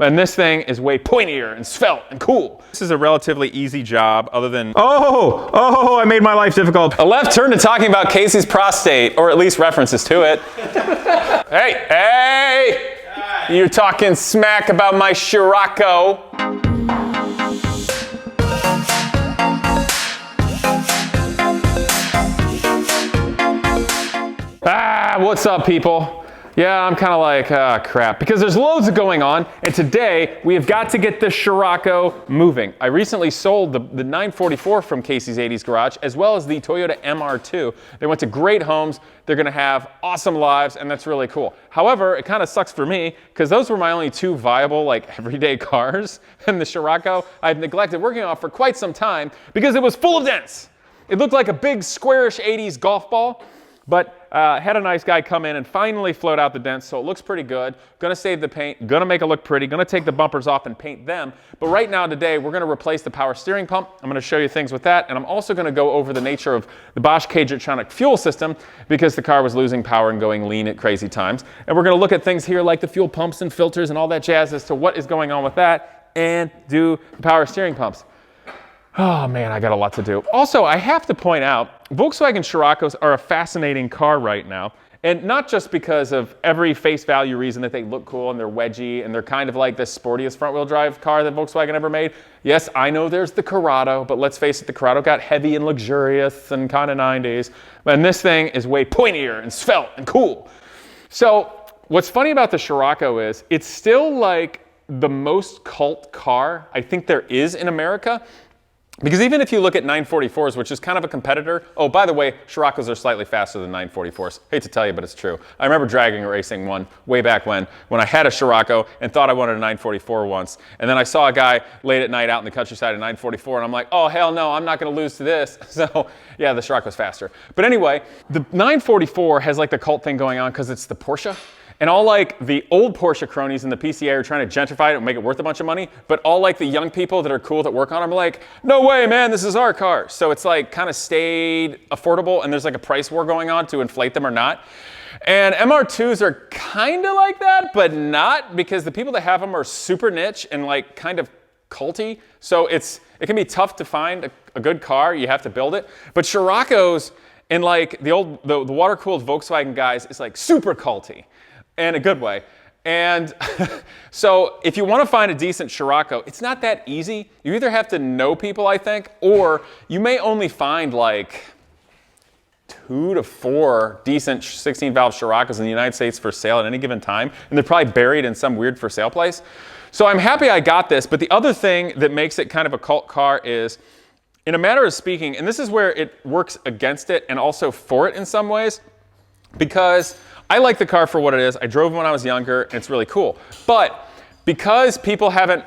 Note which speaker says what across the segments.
Speaker 1: And this thing is way pointier and svelte and cool. This is a relatively easy job other than, I made my life difficult. A left turn to talking about Casey's prostate, or at least references to it. Hey! You're talking smack about my Scirocco. What's up, people? Yeah, I'm kind of like, crap, because there's loads going on, and today we have got to get the Scirocco moving. I recently sold the 944 from Casey's 80s Garage, as well as the Toyota MR2. They went to great homes. They're going to have awesome lives, and that's really cool. However, it kind of sucks for me, because those were my only two viable, like, everyday cars, and the Scirocco I've neglected working on for quite some time, because it was full of dents. It looked like a big squarish 80s golf ball, but had a nice guy come in and finally float out the dents, so it looks pretty good. Gonna save the paint, gonna make it look pretty, gonna take the bumpers off and paint them. But right now today, we're gonna replace the power steering pump. I'm gonna show you things with that, and I'm also gonna go over the nature of the Bosch Cagetronic fuel system because the car was losing power and going lean at crazy times. And we're gonna look at things here like the fuel pumps and filters and all that jazz as to what is going on with that, and do the power steering pumps. Oh man, I got a lot to do. Also, I have to point out, Volkswagen Sciroccos are a fascinating car right now. And not just because of every face value reason that they look cool and they're wedgy and they're kind of like the sportiest front wheel drive car that Volkswagen ever made. Yes, I know there's the Corrado, but let's face it, the Corrado got heavy and luxurious and kind of 90s. And this thing is way pointier and svelte and cool. So what's funny about the Scirocco is it's still like the most cult car I think there is in America. Because even if you look at 944s, which is kind of a competitor, oh, by the way, Sciroccos are slightly faster than 944s. Hate to tell you, but it's true. I remember dragging racing one way back when I had a Scirocco and thought I wanted a 944 once. And then I saw a guy late at night out in the countryside at 944, and I'm like, oh, hell no, I'm not going to lose to this. So, yeah, the Scirocco's faster. But anyway, the 944 has like the cult thing going on because it's the Porsche. And all like the old Porsche cronies in the PCA are trying to gentrify it and make it worth a bunch of money, but all like the young people that are cool that work on them are like, no way, man, this is our car. So it's like kind of stayed affordable, and there's like a price war going on to inflate them or not. And MR2s are kind of like that, but not, because the people that have them are super niche and like kind of culty. So it can be tough to find a good car. You have to build it. But Sciroccos and like the water-cooled Volkswagen guys is like super culty. In a good way. And so if you want to find a decent Scirocco, it's not that easy. You either have to know people, I think, or you may only find like 2 to 4 decent 16-valve Sciroccos in the United States for sale at any given time, and they're probably buried in some weird for sale place. So I'm happy I got this, but the other thing that makes it kind of a cult car is, in a manner of speaking, and this is where it works against it and also for it in some ways, because I like the car for what it is. I drove it when I was younger, and it's really cool. But because people haven't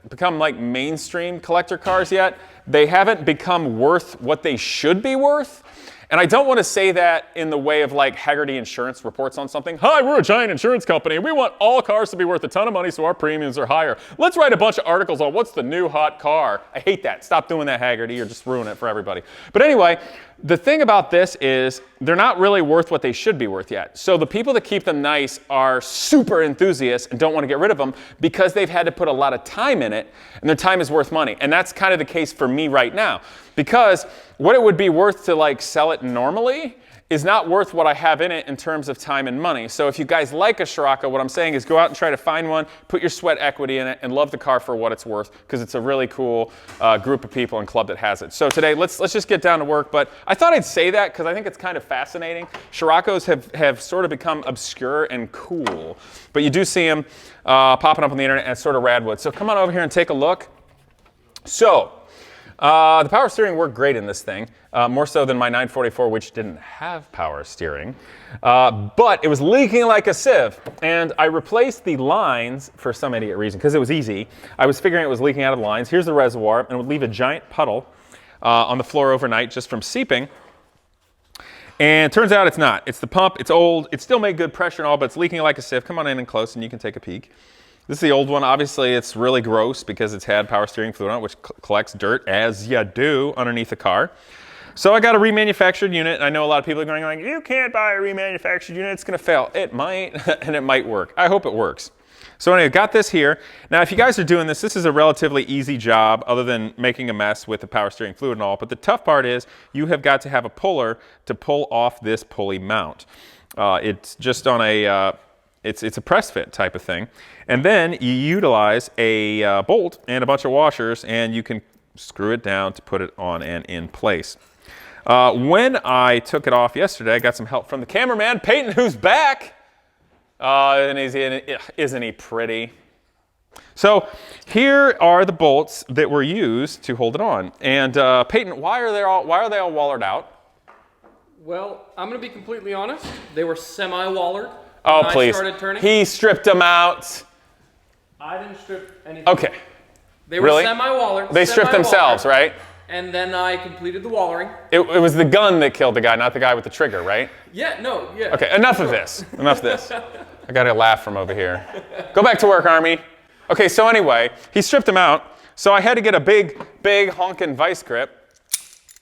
Speaker 1: become like mainstream collector cars yet, they haven't become worth what they should be worth. And I don't want to say that in the way of like Hagerty Insurance reports on something. Hi, we're a giant insurance company, and we want all cars to be worth a ton of money so our premiums are higher. Let's write a bunch of articles on what's the new hot car. I hate that. Stop doing that, Hagerty, or just ruin it for everybody. But anyway, the thing about this is they're not really worth what they should be worth yet. So the people that keep them nice are super enthusiasts and don't want to get rid of them because they've had to put a lot of time in it, and their time is worth money. And that's kind of the case for me right now, because what it would be worth to like sell it normally is not worth what I have in it in terms of time and money. So if you guys like a Scirocco, what I'm saying is go out and try to find one, put your sweat equity in it, and love the car for what it's worth, because it's a really cool group of people and club that has it. So today, let's just get down to work. But I thought I'd say that because I think it's kind of fascinating. Sciroccos have sort of become obscure and cool, but you do see them popping up on the internet, and it's sort of radwood. So come on over here and take a look. So the power steering worked great in this thing, more so than my 944, which didn't have power steering. But it was leaking like a sieve, and I replaced the lines for some idiot reason, because it was easy. I was figuring it was leaking out of the lines. Here's the reservoir, and it would leave a giant puddle on the floor overnight just from seeping. And it turns out it's not. It's the pump. It's old. It still made good pressure and all, but it's leaking like a sieve. Come on in and close, and you can take a peek. This is the old one. Obviously, it's really gross because it's had power steering fluid on it, which collects dirt, as you do, underneath the car. So I got a remanufactured unit, and I know a lot of people are going like, you can't buy a remanufactured unit, it's going to fail. It might, and it might work. I hope it works. So anyway, got this here. Now, if you guys are doing this, this is a relatively easy job other than making a mess with the power steering fluid and all. But the tough part is you have got to have a puller to pull off this pulley mount. It's just on a, it's a press fit type of thing. And then you utilize a bolt and a bunch of washers, and you can screw it down to put it on and in place. When I took it off yesterday, I got some help from the cameraman, Peyton, who's back. And isn't he pretty? So here are the bolts that were used to hold it on. And Peyton, why are they all wallered out?
Speaker 2: Well, I'm going to be completely honest. They were semi-wallered.
Speaker 1: Oh, please.
Speaker 2: I started turning.
Speaker 1: He stripped them out.
Speaker 2: I didn't strip anything.
Speaker 1: Okay.
Speaker 2: They were semi-wallered.
Speaker 1: They stripped themselves, right?
Speaker 2: And then I completed the wallering.
Speaker 1: It was the gun that killed the guy, not the guy with the trigger, right?
Speaker 2: Yeah, no, yeah.
Speaker 1: Okay, enough of this. Enough of this. I got a laugh from over here. Go back to work, Army. Okay, so anyway, he stripped them out. So I had to get a big honkin' vice grip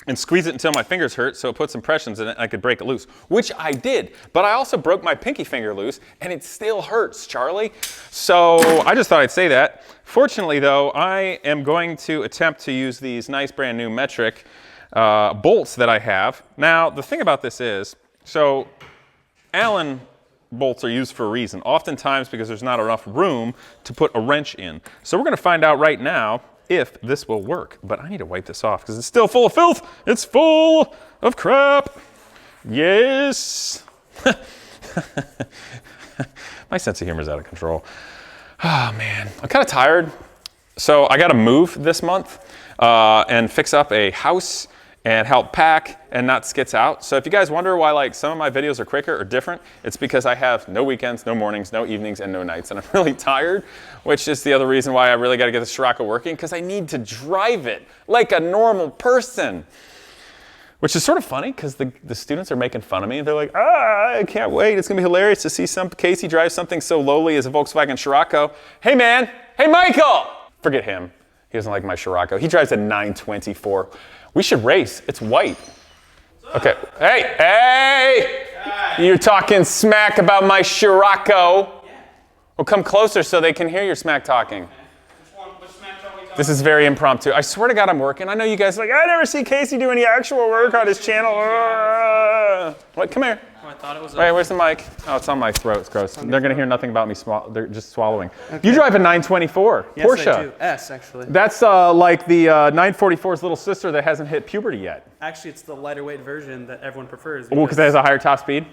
Speaker 1: and squeeze it until my fingers hurt so it put some pressures in it and I could break it loose, which I did. But I also broke my pinky finger loose and it still hurts, Charlie. So I just thought I'd say that. Fortunately though, I am going to attempt to use these nice brand new metric bolts that I have. Now, the thing about this is, so Allen bolts are used for a reason, oftentimes because there's not enough room to put a wrench in. So we're gonna find out right now if this will work, but I need to wipe this off because it's still full of filth. It's full of crap. Yes. My sense of humor is out of control. Oh man, I'm kind of tired. So I got to move this month and fix up a house and help pack and not skits out. So if you guys wonder why like some of my videos are quicker or different, it's because I have no weekends, no mornings, no evenings, and no nights. And I'm really tired, which is the other reason why I really got to get the Scirocco working, because I need to drive it like a normal person. Which is sort of funny because the students are making fun of me. They're like, I can't wait. It's going to be hilarious to see Casey drive something so lowly as a Volkswagen Scirocco. Hey, man. Hey, Michael. Forget him. He doesn't like my Scirocco. He drives a 924. We should race. It's white. Okay. Hey. You're talking smack about my Scirocco. Well, come closer so they can hear your smack talking. This is very impromptu. I swear to God I'm working. I know you guys are like, I never see Casey do any actual work on his channel. What? Come here.
Speaker 2: Oh, I thought it was
Speaker 1: Wait, where's the mic? Oh, it's on my throat. It's gross. They're going to hear nothing about me. They're just swallowing. Okay. You drive a 924
Speaker 3: yes,
Speaker 1: Porsche.
Speaker 3: I do. S, actually.
Speaker 1: That's like the 944's little sister that hasn't hit puberty yet.
Speaker 3: Actually, it's the lighter weight version that everyone prefers.
Speaker 1: Well, because it has a higher top speed?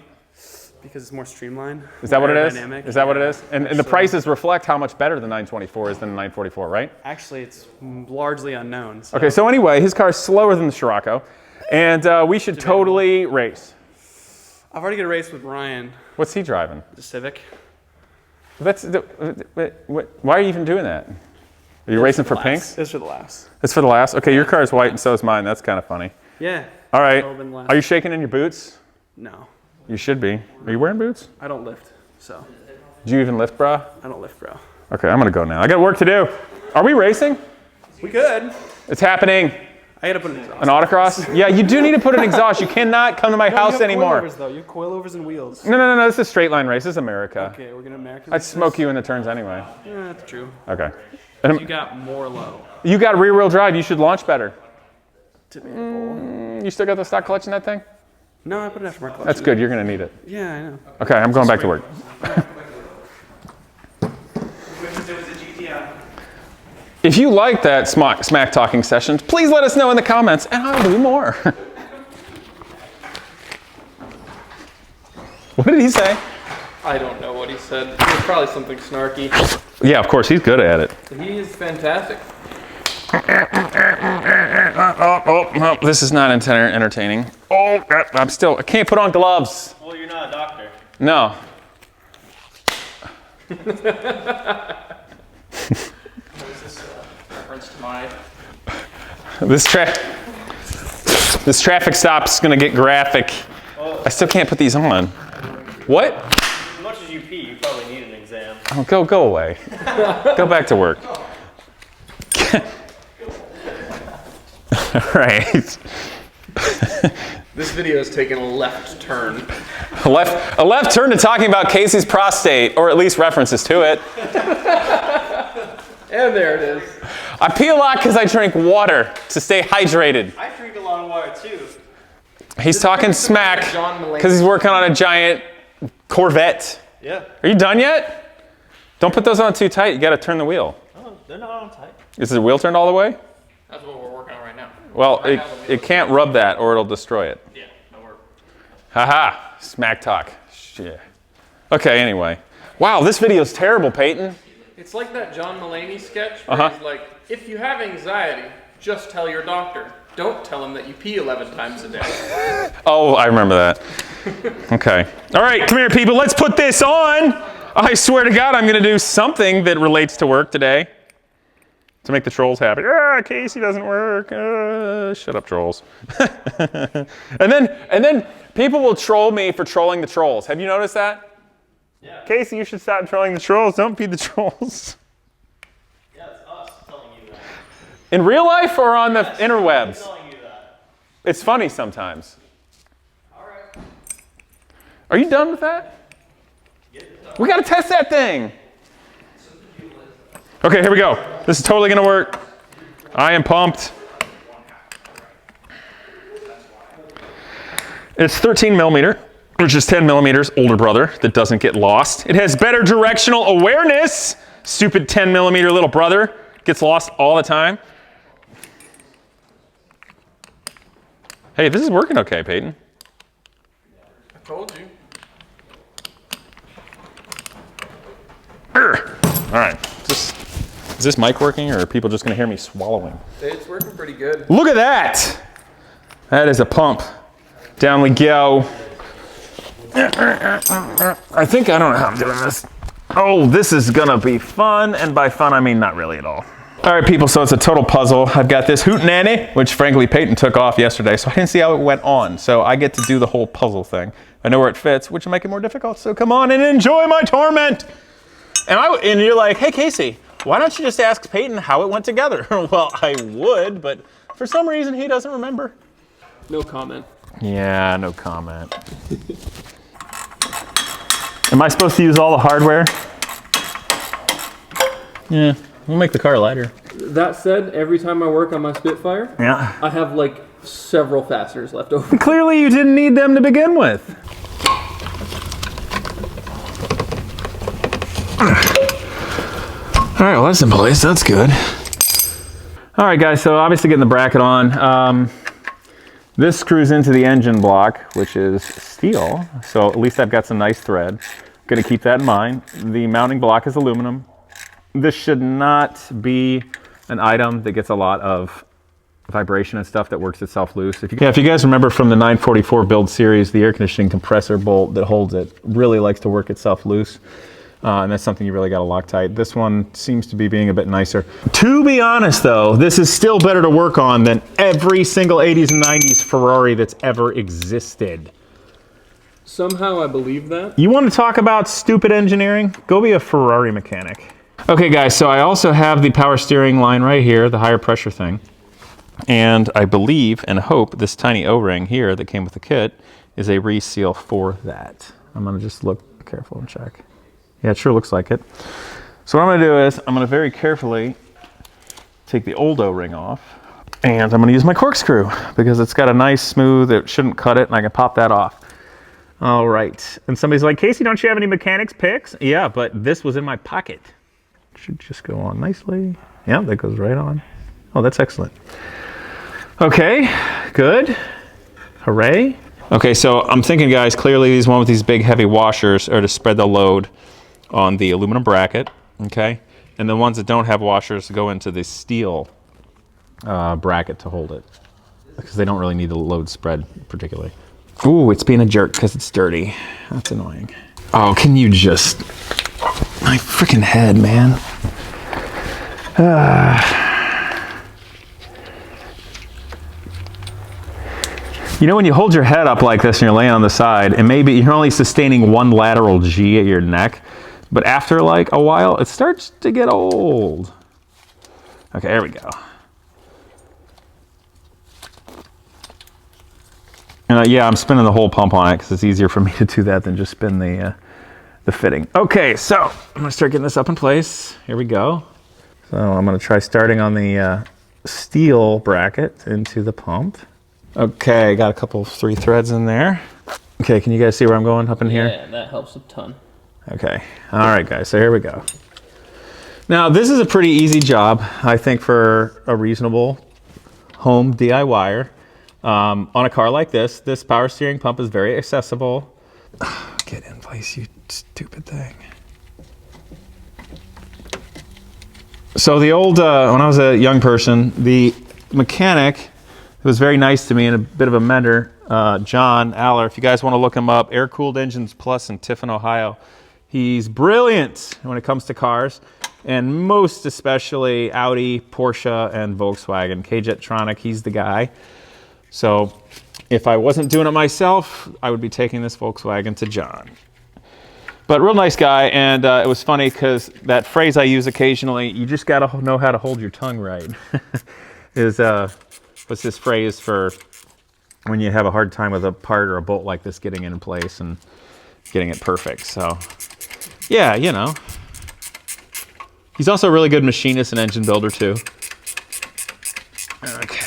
Speaker 3: Because it's more streamlined.
Speaker 1: Is that what it is?
Speaker 3: Dynamic.
Speaker 1: Is that what it is? And the prices reflect how much better the 924 is than the 944, right?
Speaker 3: Actually, it's largely unknown. So.
Speaker 1: Okay, so anyway, his car is slower than the Scirocco, and we should totally race.
Speaker 3: I've already got a race with Ryan.
Speaker 1: What's he driving?
Speaker 3: The Civic.
Speaker 1: Why are you even doing that? Are you racing for pinks?
Speaker 3: It's for the last.
Speaker 1: It's for the last? Okay, your car is white and so is mine. That's kind of funny.
Speaker 3: Yeah.
Speaker 1: All right. Are you shaking in your boots?
Speaker 3: No.
Speaker 1: You should be. Are you wearing boots?
Speaker 3: I don't lift, so.
Speaker 1: Do you even lift, bro?
Speaker 3: I don't lift, bro.
Speaker 1: Okay, I'm gonna go now. I got work to do. Are we racing?
Speaker 3: We could.
Speaker 1: It's happening.
Speaker 3: I gotta put an exhaust.
Speaker 1: An autocross? Yeah, you do need to put an exhaust. You cannot come to my house anymore.
Speaker 3: Coilovers, though. You have coilovers and wheels.
Speaker 1: No. This is a straight line race. This is America.
Speaker 3: Okay, we're gonna American.
Speaker 1: I'd smoke you in the turns anyway.
Speaker 3: Yeah, that's true.
Speaker 1: Okay.
Speaker 3: You got more low.
Speaker 1: You got rear wheel drive. You should launch better.
Speaker 3: Debatable.
Speaker 1: You still got the stock clutch in that thing?
Speaker 3: No, I put an aftermarket clutch.
Speaker 1: That's good. You're gonna need it.
Speaker 3: Yeah, I know.
Speaker 1: Okay, I'm going back to work. If you like that smack talking sessions, please let us know in the comments and I'll do more. What did he say?
Speaker 2: I don't know what he said. It was probably something snarky.
Speaker 1: Yeah, of course, he's good at it.
Speaker 2: He is fantastic.
Speaker 1: Oh, this is not entertaining. Oh, I can't put on gloves.
Speaker 4: Well, you're not a doctor.
Speaker 1: No.
Speaker 2: Reference to my...
Speaker 1: This traffic stop's gonna get graphic.
Speaker 4: Well,
Speaker 1: I still can't put these on. What?
Speaker 4: as much as you pee, you probably need an exam.
Speaker 1: Oh, go away. Go back to work. All right.
Speaker 2: This video is taking a left turn.
Speaker 1: A left turn to talking about Casey's prostate, or at least references to it.
Speaker 2: And there it is.
Speaker 1: I pee a lot because I drink water to stay hydrated.
Speaker 4: I drink a lot of water too.
Speaker 1: He's talking smack because he's working on a giant Corvette.
Speaker 4: Yeah.
Speaker 1: Are you done yet? Don't put those on too tight. You got to turn the wheel.
Speaker 4: Oh, they're not on tight.
Speaker 1: Is the wheel turned all the way?
Speaker 2: That's what we're working on right now.
Speaker 1: Well, it can't rub that or it'll destroy it.
Speaker 2: Yeah, no work.
Speaker 1: Haha, smack talk. Shit. Okay, anyway. Wow, this video's terrible, Peyton.
Speaker 2: It's like that John Mulaney sketch where he's like, if you have anxiety, just tell your doctor. Don't tell him that you pee 11 times a day.
Speaker 1: Oh, I remember that. Okay. All right, come here, people. Let's put this on. I swear to God, I'm going to do something that relates to work today to make the trolls happy. Ah, Casey doesn't work. Shut up, trolls. and then people will troll me for trolling the trolls. Have you noticed that?
Speaker 4: Yeah.
Speaker 1: Casey, you should stop trolling the trolls. Don't be the trolls.
Speaker 4: Yeah, it's us telling you that.
Speaker 1: In real life or on the
Speaker 4: Yes,
Speaker 1: interwebs?
Speaker 4: I'm telling you that.
Speaker 1: It's funny sometimes.
Speaker 4: All right.
Speaker 1: Are you done with that? We got to test that thing. Okay, here we go. This is totally going to work. I am pumped. It's 13 millimeter, which is 10 millimeters older brother that doesn't get lost. It has better directional awareness. Stupid 10 millimeter little brother gets lost all the time. Hey, this is working okay, Peyton.
Speaker 2: I told you.
Speaker 1: All right. Is this mic working, or are people just going to hear me swallowing?
Speaker 2: It's working pretty good.
Speaker 1: Look at that! That is a pump. Down we go. I think I don't know how I'm doing this. Oh, this is going to be fun, and by fun I mean not really at all. All right, people, so it's a total puzzle. I've got this hootenanny, which frankly Peyton took off yesterday, so I didn't see how it went on. So I get to do the whole puzzle thing. I know where it fits, which will make it more difficult, so come on and enjoy my torment! And you're like, hey, Casey, why don't you just ask Peyton how it went together? Well, I would, but for some reason he doesn't remember.
Speaker 2: No comment.
Speaker 1: Yeah, no comment. Am I supposed to use all the hardware? Yeah, we'll make the car lighter.
Speaker 2: That said, every time I work on my Spitfire,
Speaker 1: Yeah.
Speaker 2: I have like several fasteners left over.
Speaker 1: Clearly you didn't need them to begin with. All right, well, that's in place. That's good. All right, guys, so obviously getting the bracket on. This screws into the engine block, which is steel, so at least I've got some nice thread. Gonna keep that in mind. The mounting block is aluminum. This should not be an item that gets a lot of vibration and stuff that works itself loose. If you guys remember from the 944 build series, the air conditioning compressor bolt that holds it really likes to work itself loose. And that's something you really got to Loctite. This one seems to be being a bit nicer. To be honest though, this is still better to work on than every single 80s and 90s Ferrari that's ever existed.
Speaker 2: Somehow I believe that.
Speaker 1: You want to talk about stupid engineering? Go be a Ferrari mechanic. Okay guys, so I also have the power steering line right here, the higher pressure thing. And I believe and hope this tiny O-ring here that came with the kit is a reseal for that. I'm gonna just look careful and check. Yeah, it sure looks like it. So what I'm gonna do is I'm gonna very carefully take the old O-ring off, and I'm gonna use my corkscrew because it's got a nice smooth, it shouldn't cut it, and I can pop that off. All right, and somebody's like, Casey, don't you have any mechanics picks? Yeah, but this was in my pocket. Should just go on nicely. Yeah, that goes right on. Oh, that's excellent. Okay, good, hooray. Okay, so I'm thinking, guys, clearly these one with these big heavy washers are to spread the load on the aluminum bracket, okay? And the ones that don't have washers go into the steel bracket to hold it because they don't really need the load spread particularly. Ooh, it's being a jerk because it's dirty. That's annoying. Oh, can you just... My freaking head, man. You know, when you hold your head up like this and you're laying on the side, and maybe you're only sustaining one lateral G at your neck, but after like a while, it starts to get old. Okay, there we go. And yeah, I'm spinning the whole pump on it because it's easier for me to do that than just spin the fitting. Okay, so I'm gonna start getting this up in place. Here we go. So I'm going to try starting on the steel bracket into the pump. Okay, got a couple 3 threads in there. Okay, can you guys see where I'm going up in here?
Speaker 3: Yeah, that helps a ton.
Speaker 1: Okay, all right guys, so here we go. Now this is a pretty easy job, I think, for a reasonable home DIYer. On a car like this power steering pump is very accessible. Get in place, you stupid thing. So the old, when I was a young person, the mechanic who was very nice to me and a bit of a mentor, John Aller, if you guys want to look him up, Air Cooled Engines Plus in Tiffin, Ohio. He's brilliant when it comes to cars, and most especially Audi, Porsche, and Volkswagen. K-Jetronic, he's the guy. So if I wasn't doing it myself, I would be taking this Volkswagen to John. But real nice guy, and it was funny because that phrase I use occasionally, you just got to know how to hold your tongue right, is what's this phrase for when you have a hard time with a part or a bolt like this getting in place and getting it perfect. So yeah, you know. He's also a really good machinist and engine builder too. Okay.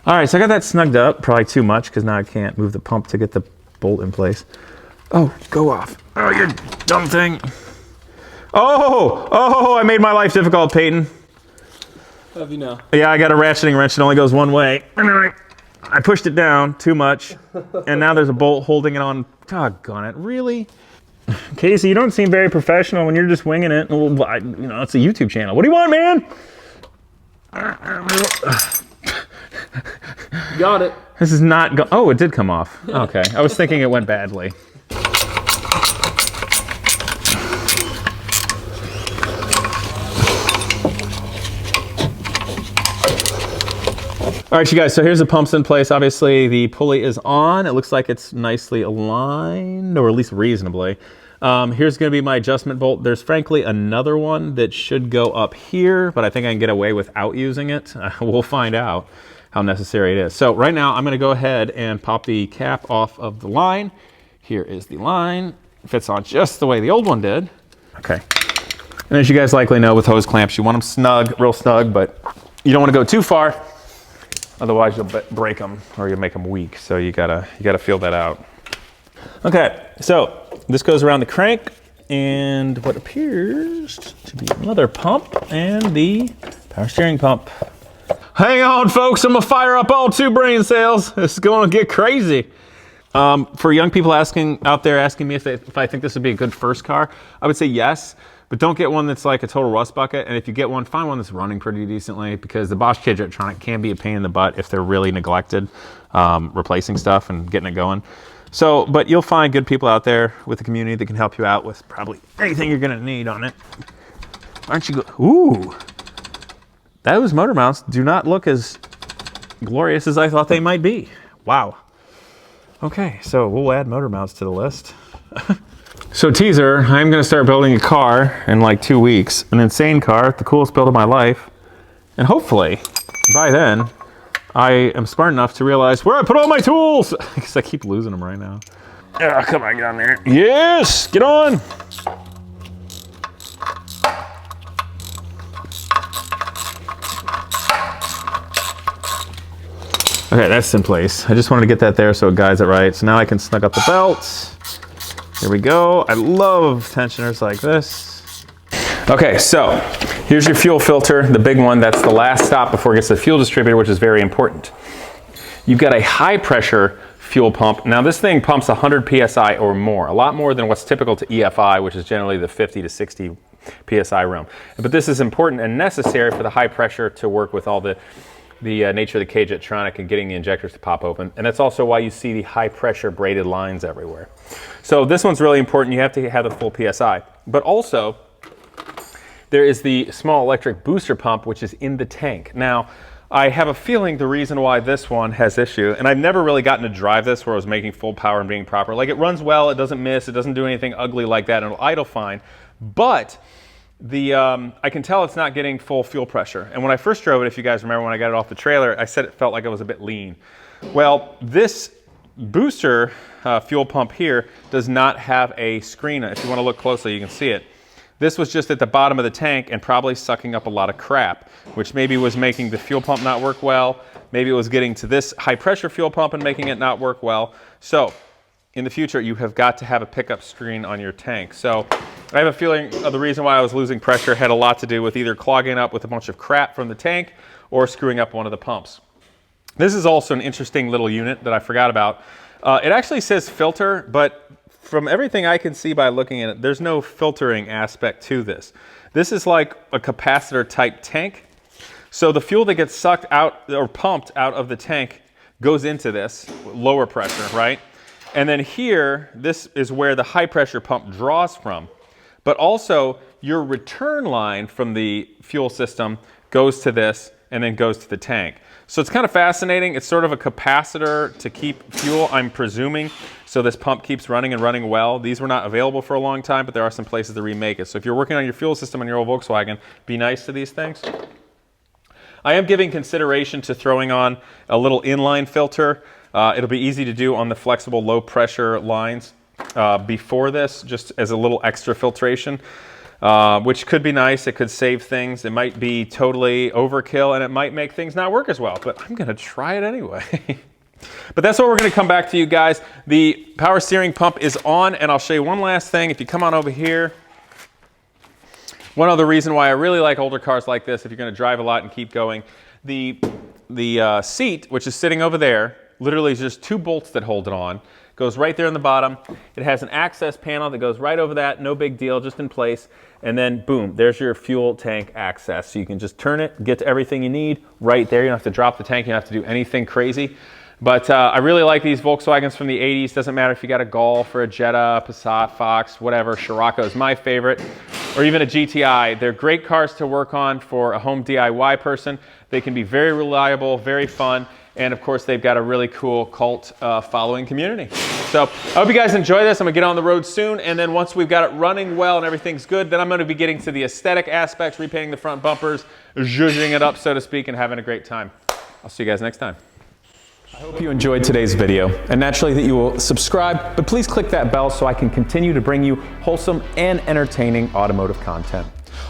Speaker 1: All right, so I got that snugged up, probably too much because now I can't move the pump to get the bolt in place. Oh, go off. Oh, you dumb thing. Oh, I made my life difficult, Peyton.
Speaker 3: How have you know?
Speaker 1: Yeah, I got a ratcheting wrench. It only goes one way. I pushed it down too much, and now there's a bolt holding it on. Doggone it, really? Casey, you don't seem very professional when you're just winging it. Well, you know, it's a YouTube channel. What do you want, man?
Speaker 3: Got it.
Speaker 1: This is not oh, it did come off. Okay, I was thinking it went badly. All right, you guys, so here's the pumps in place. Obviously, the pulley is on. It looks like it's nicely aligned, or at least reasonably. Here's gonna be my adjustment bolt. There's frankly another one that should go up here, but I think I can get away without using it. We'll find out how necessary it is. So right now, I'm gonna go ahead and pop the cap off of the line. Here is the line. It fits on just the way the old one did. Okay. And as you guys likely know, with hose clamps, you want them snug, real snug, but you don't wanna go too far. Otherwise you'll break them or you'll make them weak. So you gotta feel that out. Okay, so this goes around the crank and what appears to be another pump and the power steering pump. Hang on folks, I'm gonna fire up all 2 brain cells. This is gonna get crazy. For young people out there asking me if I think this would be a good first car, I would say yes. But don't get one that's like a total rust bucket. And if you get one, find one that's running pretty decently, because the Bosch K-Jetronic can be a pain in the butt if they're really neglected, replacing stuff and getting it going. So, but you'll find good people out there with the community that can help you out with probably anything you're gonna need on it. Aren't you ooh, those motor mounts do not look as glorious as I thought they might be. Wow. Okay, so we'll add motor mounts to the list. So teaser, I'm gonna start building a car in like 2 weeks. An insane car, the coolest build of my life. And hopefully, by then, I am smart enough to realize where I put all my tools! Because I keep losing them right now. Oh, come on, get on there. Yes, get on! Okay, that's in place. I just wanted to get that there so it guides it right. So now I can snug up the belts. Here we go. I love tensioners like this. Okay, so here's your fuel filter, the big one. That's the last stop before it gets to the fuel distributor, which is very important. You've got a high pressure fuel pump. Now this thing pumps 100 PSI or more, a lot more than what's typical to EFI, which is generally the 50 to 60 PSI realm. But this is important and necessary for the high pressure to work with all the nature of the K-Jetronic and getting the injectors to pop open. And that's also why you see the high pressure braided lines everywhere. So this one's really important. You have to have the full PSI. But also, there is the small electric booster pump, which is in the tank. Now, I have a feeling the reason why this one has issue, and I've never really gotten to drive this where I was making full power and being proper. Like, it runs well, it doesn't miss, it doesn't do anything ugly like that, and it'll idle fine. But I can tell it's not getting full fuel pressure. And when I first drove it, if you guys remember when I got it off the trailer, I said it felt like it was a bit lean. Well, this booster fuel pump here does not have a screen. If you want to look closely, you can see it. This was just at the bottom of the tank and probably sucking up a lot of crap, which maybe was making the fuel pump not work well. Maybe it was getting to this high pressure fuel pump and making it not work well. So in the future, you have got to have a pickup screen on your tank. So I have a feeling the reason why I was losing pressure had a lot to do with either clogging up with a bunch of crap from the tank or screwing up one of the pumps. This is also an interesting little unit that I forgot about. It actually says filter, but from everything I can see by looking at it, there's no filtering aspect to this. This is like a capacitor type tank. So the fuel that gets sucked out or pumped out of the tank goes into this lower pressure, right? And then here, this is where the high pressure pump draws from. But also your return line from the fuel system goes to this and then goes to the tank. So it's kind of fascinating. It's sort of a capacitor to keep fuel, I'm presuming, so this pump keeps running and running well. These were not available for a long time, but there are some places to remake it. So if you're working on your fuel system on your old Volkswagen, be nice to these things. I am giving consideration to throwing on a little inline filter. It'll be easy to do on the flexible low pressure lines before this, just as a little extra filtration, which could be nice. It could save things. It might be totally overkill and it might make things not work as well, but I'm gonna try it anyway. But that's what we're gonna come back to you guys. The power steering pump is on, and I'll show you one last thing. If you come on over here, one other reason why I really like older cars like this, if you're gonna drive a lot and keep going, the seat, which is sitting over there, literally is just 2 bolts that hold it on. Goes right there in the bottom. It has an access panel that goes right over that, no big deal, just in place. And then boom, there's your fuel tank access. So you can just turn it, get to everything you need right there. You don't have to drop the tank, you don't have to do anything crazy. But I really like these Volkswagens from the 80s. Doesn't matter if you got a Golf or a Jetta, Passat, Fox, whatever. Scirocco is my favorite, or even a GTI. They're great cars to work on for a home DIY person. They can be very reliable, very fun. And of course, they've got a really cool cult following community. So I hope you guys enjoy this. I'm gonna get on the road soon. And then once we've got it running well and everything's good, then I'm gonna be getting to the aesthetic aspects, repainting the front bumpers, zhuzhing it up, so to speak, and having a great time. I'll see you guys next time. I hope you enjoyed today's video, and naturally that you will subscribe, but please click that bell so I can continue to bring you wholesome and entertaining automotive content.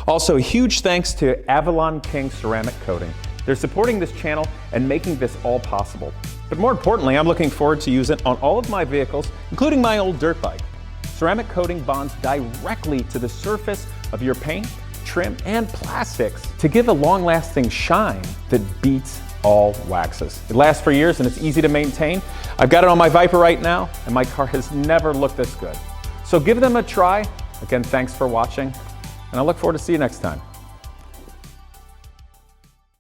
Speaker 1: Also, a huge thanks to Avalon King ceramic coating. They're supporting this channel and making this all possible. But more importantly, I'm looking forward to use it on all of my vehicles, including my old dirt bike. Ceramic coating bonds directly to the surface of your paint, trim, and plastics to give a long-lasting shine that beats all waxes. It lasts for years and it's easy to maintain. I've got it on my Viper right now, and my car has never looked this good. So give them a try. Again, thanks for watching, and I look forward to see you next time.